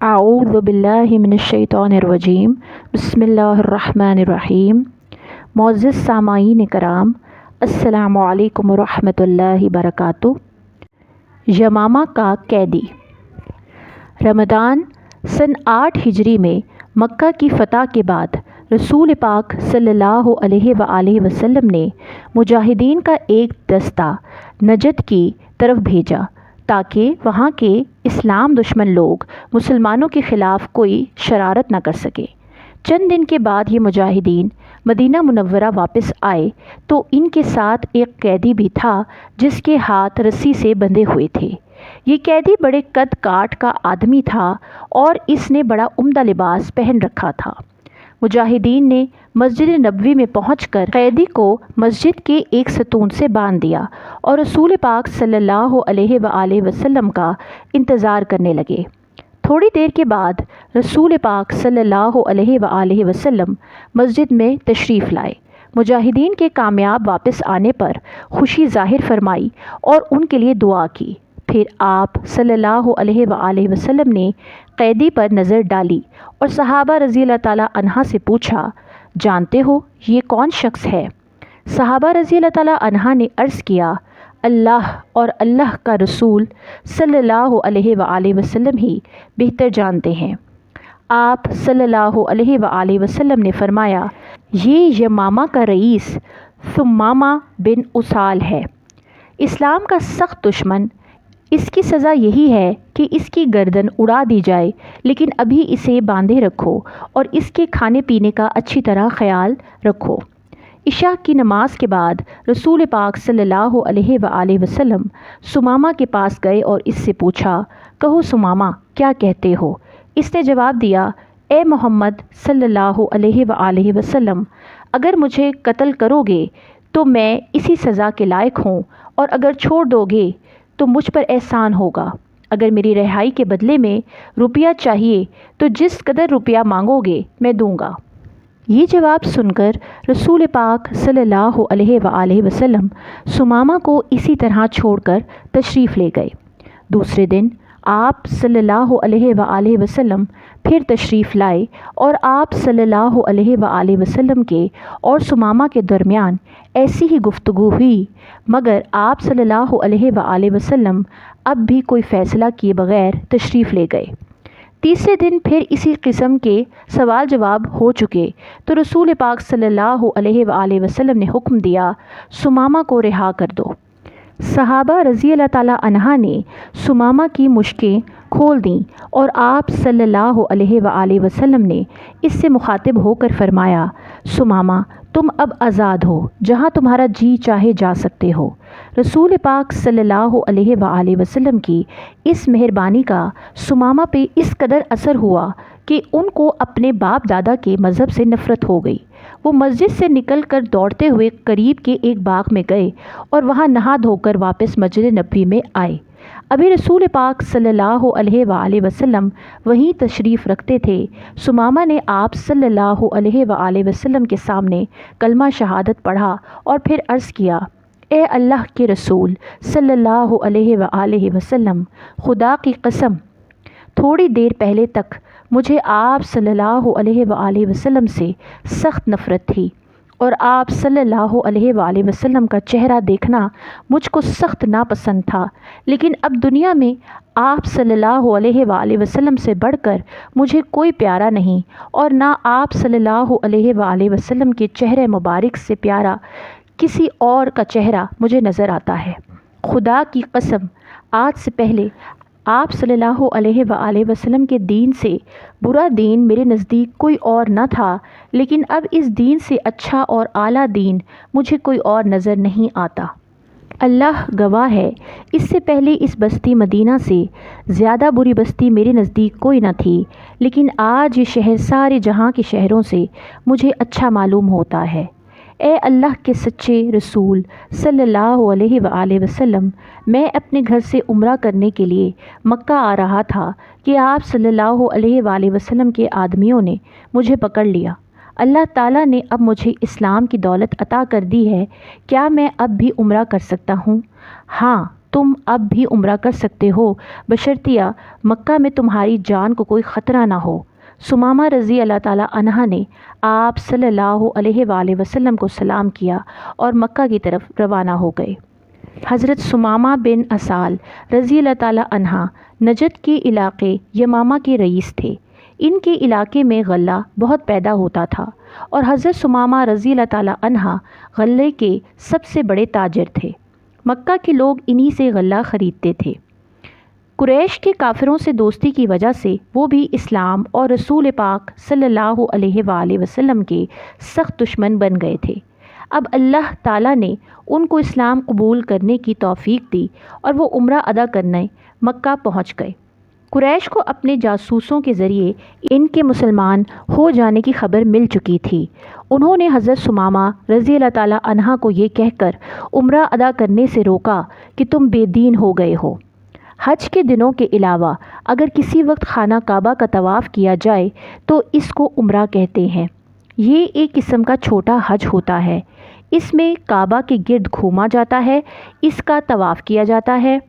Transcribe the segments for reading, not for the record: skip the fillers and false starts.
अऊज़ु बिल्लाहि मिनश्शैतानिर्रजीम बिस्मिल्लाहिर्रहमानिर्रहीम। मुअज़्ज़िज़ सामाईन कराम, अस्सलामु अलैकुम वरहमतुल्लाहि बरकातुहू। यमामा का कैदी। रमज़ान सन 8 हिजरी में मक्का की फ़तह के बाद रसूल पाक सल्लल्लाहु अलैहि वसल्लम ने मुजाहिदीन का एक दस्ता नजद की तरफ भेजा ताकि वहाँ के इस्लाम दुश्मन लोग मुसलमानों के ख़िलाफ़ कोई शरारत न कर सके। चंद दिन के बाद ये मुजाहिदीन मदीना मुनव्वरा वापस आए तो इनके साथ एक कैदी भी था जिसके हाथ रस्सी से बंधे हुए थे। ये कैदी बड़े कद काठ का आदमी था और इसने बड़ा उम्दा लिबास पहन रखा था। मुजाहिदीन ने मस्जिद नबवी में पहुंचकर कैदी को मस्जिद के एक सतून से बांध दिया और रसूल पाक सल्लल्लाहु अलैहि वसल्लम का इंतज़ार करने लगे। थोड़ी देर के बाद रसूल पाक सल्लल्लाहु अलैहि वसल्लम मस्जिद में तशरीफ़ लाए। मुजाहिदीन के कामयाब वापस आने पर खुशी ज़ाहिर फरमाई और उनके लिए दुआ की। फिर आप सल्लल्लाहु अलैहि वसल्लम ने कैदी पर नज़र डाली और सहाबा रज़ी अल्लाह ताला अन्हा से पूछा, जानते हो ये कौन शख्स है? सहाबा रज़ी अल्लाह ताला अन्हा ने अर्ज़ किया, अल्लाह और अल्लाह का रसूल सल्लल्लाहु अलैहि वसल्लम ही बेहतर जानते हैं। आप सल्लल्लाहु अलैहि वसल्लम ने फरमाया, ये यमामा का रईस सुम्मामा बिन उसाल है, इस्लाम का सख्त दुश्मन। इसकी सज़ा यही है कि इसकी गर्दन उड़ा दी जाए, लेकिन अभी इसे बांधे रखो और इसके खाने पीने का अच्छी तरह ख्याल रखो। इशा की नमाज के बाद रसूल पाक सल्लल्लाहु अलैहि वसल्लम सुमामा के पास गए और इससे पूछा, कहो सुमामा क्या कहते हो? इसने जवाब दिया, ए मोहम्मद सल्लल्लाहु अलैहि वसल्लम, अगर मुझे कत्ल करोगे तो मैं इसी सज़ा के लायक हूँ, और अगर छोड़ दोगे तो मुझ पर एहसान होगा। अगर मेरी रिहाई के बदले में रुपया चाहिए तो जिस कदर रुपया मांगोगे मैं दूंगा। ये जवाब सुनकर रसूल पाक सल्लल्लाहु अलैहि वसल्लम सुमामा को इसी तरह छोड़कर तशरीफ़ ले गए। दूसरे दिन आप सल्लल्लाहु अलैहि वसल्लम फिर तशरीफ़ लाए और आप सल्लल्लाहु अलैहि वसल्लम के और सुमामा के दरमियान ऐसी ही गुफ्तगू हुई, मगर आप सल्लल्लाहु अलैहि वसल्लम अब भी कोई फ़ैसला किए बग़ैर तशरीफ़ ले गए। तीसरे दिन फिर इसी किस्म के सवाल जवाब हो चुके तो रसूल पाक सल्लल्लाहु अलैहि वसल्लम ने हुक्म दिया, सुमामा को रिहा कर दो। सहाबा रज़ी अल्लाह ताला अन्हा ने सुमामा की मुश्कें खोल दी और आप सल्लल्लाहु अलैहि वसल्लम ने इससे मुखातिब होकर फरमाया, सुमामा तुम अब आज़ाद हो, जहाँ तुम्हारा जी चाहे जा सकते हो। रसूल पाक सल्लल्लाहु अलैहि वसल्लम की इस मेहरबानी का सुमामा पे इस कदर असर हुआ कि उनको अपने बाप दादा के मज़हब से नफ़रत हो गई। वो मस्जिद से निकलकर दौड़ते हुए करीब के एक बाग में गए और वहाँ नहा धोकर वापस मस्जिद नबवी में आए। अभी रसूल पाक सल्लल्लाहु अलैहि वसल्लम वहीं तशरीफ़ रखते थे। सुमामा ने आप सल्लल्लाहु अलैहि वसल्लम के सामने कलमा शहादत पढ़ा और फिर अर्ज़ किया, ए अल्लाह के रसूल सल्लल्लाहु अलैहि वसल्लम, खुदा की कसम थोड़ी देर पहले तक मुझे आप सल्लल्लाहु अलैहि वसल्लम से सख्त नफ़रत थी और आप सल्लल्लाहु अलैहि वसल्लम का चेहरा देखना मुझको सख्त नापसंद था, लेकिन अब दुनिया में आप सल्लल्लाहु अलैहि वसल्लम से बढ़कर मुझे कोई प्यारा नहीं, और ना आप सल्लल्लाहु अलैहि वसल्लम के चेहरे मुबारक से प्यारा किसी और का चेहरा मुझे नज़र आता है। खुदा की कसम, आज से पहले आप सल्लल्लाहु अलैहि वसल्लम के दीन से बुरा दीन मेरे नज़दीक कोई और न था, लेकिन अब इस दीन से अच्छा और आला दीन मुझे कोई और नज़र नहीं आता। अल्लाह गवाह है, इससे पहले इस बस्ती मदीना से ज़्यादा बुरी बस्ती मेरे नज़दीक कोई न थी, लेकिन आज ये शहर सारे जहाँ के शहरों से मुझे अच्छा मालूम होता है। ए अल्लाह के सच्चे रसूल सल्लल्लाहु अलैहि वसल्लम, मैं अपने घर से उम्रा करने के लिए मक्का आ रहा था कि आप सल्लल्लाहु अलैहि वसल्लम के आदमियों ने मुझे पकड़ लिया। अल्लाह ताला ने अब मुझे इस्लाम की दौलत अता कर दी है, क्या मैं अब भी उम्रा कर सकता हूँ? हाँ, तुम अब भी उम्रा कर सकते हो, बशर्तिया मक्का में तुम्हारी जान को कोई ख़तरा ना हो। सुमामा रज़ी अल्लाह ताला अन्हा ने आप सल्लल्लाहु अलैहि वसल्लम को सलाम किया और मक्का की तरफ रवाना हो गए। हज़रत सुमामा बिन असाल रज़ी अल्लाह ताला अन्हा नजद के इलाके यमामा के रईस थे। इनके इलाके में गल्ला बहुत पैदा होता था और हज़रत सुमामा रज़ी अल्लाह ताला अन्हा गल्ले के सबसे बड़े ताजिर थे। मक्का के लोग इन्हीं से गल्ला ख़रीदते थे। कुरैश के काफिरों से दोस्ती की वजह से वो भी इस्लाम और रसूल पाक सल्लल्लाहु अलैहि वसल्लम के सख्त दुश्मन बन गए थे। अब अल्लाह ताला ने उनको इस्लाम कबूल करने की तौफीक दी और वो उम्रा अदा करने मक्का पहुंच गए। कुरैश को अपने जासूसों के ज़रिए इनके मुसलमान हो जाने की खबर मिल चुकी थी। उन्होंने हज़रत सुमामा रज़ी अल्लाह ताला अन्हा को ये कहकर उम्रा अदा करने से रोका कि तुम बेदीन हो गए हो। हज के दिनों के अलावा अगर किसी वक्त खाना काबा का तवाफ़ किया जाए तो इसको उम्रा कहते हैं। ये एक किस्म का छोटा हज होता है। इसमें काबा के गिर्द घूमा जाता है, इसका तवाफ़ किया जाता है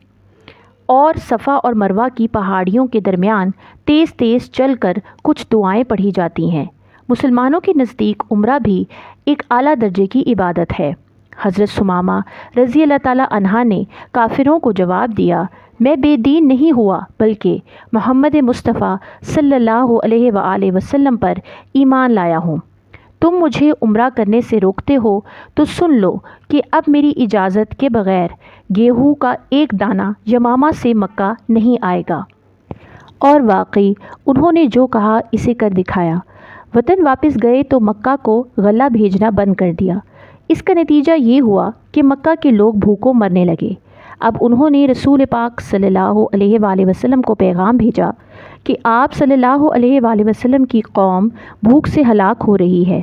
और सफ़ा और मरवा की पहाड़ियों के दरमियान तेज़ तेज़ चलकर कुछ दुआएं पढ़ी जाती हैं। मुसलमानों के नज़दीक उम्रा भी एक आला दर्जे की इबादत है। हज़रत सुमामा रज़ी अल्लाह ताला अन्हा ने काफिरों को जवाब दिया, मैं बेदीन नहीं हुआ बल्कि मोहम्मद मुस्तफ़ा सल्लल्लाहु अलैहि वसल्लम पर ईमान लाया हूँ। तुम मुझे उम्रा करने से रोकते हो तो सुन लो कि अब मेरी इजाज़त के बग़ैर गेहूँ का एक दाना यमामा से मक्का नहीं आएगा। और वाकई उन्होंने जो कहा इसे कर दिखाया। वतन वापस गए तो मक्का को गल्ला भेजना बंद कर दिया। इसका नतीजा ये हुआ कि मक्का के लोग भूखों मरने लगे। अब उन्होंने रसूल पाक सल्लल्लाहु अलैहि वसल्लम को पैगाम भेजा कि आप सल्लल्लाहु अलैहि वसल्लम की कौम भूख से हलाक हो रही है।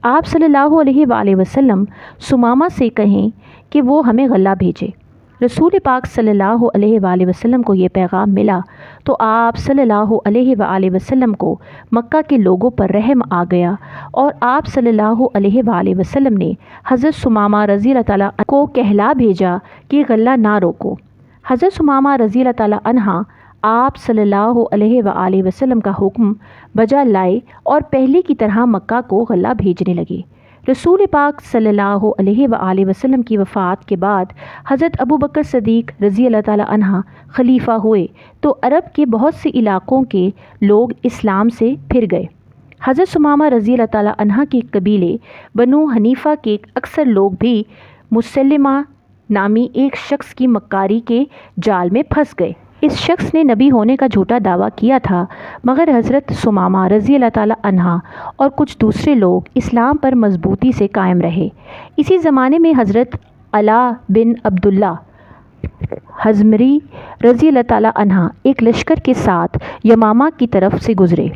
आप सल्लल्लाहु अलैहि वसल्लम सुमामा से कहें कि वो हमें गल्ला भेजे। रसूल पाक सल्लल्लाहु अलैहि वसल्लम को ये पैगाम मिला तो आप सल्लल्लाहु अलैहि वसल्लम को मक्का के लोगों पर रहम आ गया और आप सल्लल्लाहु अलैहि वसल्लम ने हज़रत सुमामा रज़ी अल्लाह ताला को कहला भेजा कि गल्ला ना रोको। हज़रत सुमामा रज़ी अल्लाह ताला अन्हा आप सल्लल्लाहु अलैहि वसल्लम का हुक्म बजा लाए और पहले की तरह मक्का को गल्ला भेजने लगे। रसूल पाक सल्लल्लाहु अलैहि वसल्लम की वफ़ात के बाद हज़रत अबू बकर सदीक़ रज़ी अल्लाह ताला अन्हा खलीफा हुए तो अरब के बहुत से इलाक़ों के लोग इस्लाम से फिर गए। हज़रत सुमामा रज़ी अल्लाह ताला अन्हा के कबीले बनु हनीफ़ा के अक्सर लोग भी मुसल्लिमा नामी एक शख्स की मक्कारी के जाल में फंस गए। इस शख्स ने नबी होने का झूठा दावा किया था, मगर हज़रत सुमामा रज़ी अल्लाह ताला अन्हा और कुछ दूसरे लोग इस्लाम पर मजबूती से कायम रहे। इसी ज़माने में हज़रत अला बिन अब्दुल्ला हज़मरी रज़ी अल्लाह ताला अन्हा एक लश्कर के साथ यमामा की तरफ से गुज़रे।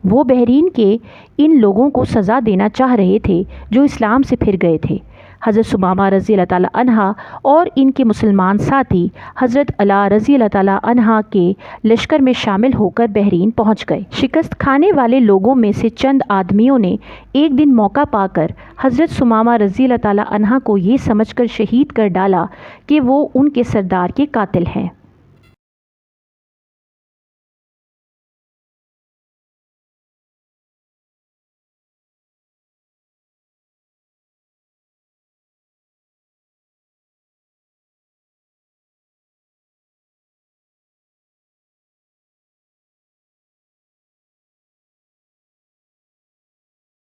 वो बहरीन के इन लोगों को सज़ा देना चाह रहे थे जो इस्लाम से फिर गए थे। हज़रत सुमामा रज़ी अल्लाह ताला अन्हा और इनके मुसलमान साथी हज़रत अला रज़ी अल्लाह ताला अन्हा के लश्कर में शामिल होकर बहरीन पहुंच गए। शिकस्त खाने वाले लोगों में से चंद आदमियों ने एक दिन मौका पाकर हज़रत सुमामा रज़ी अल्लाह ताला अन्हा को ये समझकर शहीद कर डाला कि वो उनके सरदार के कातिल हैं।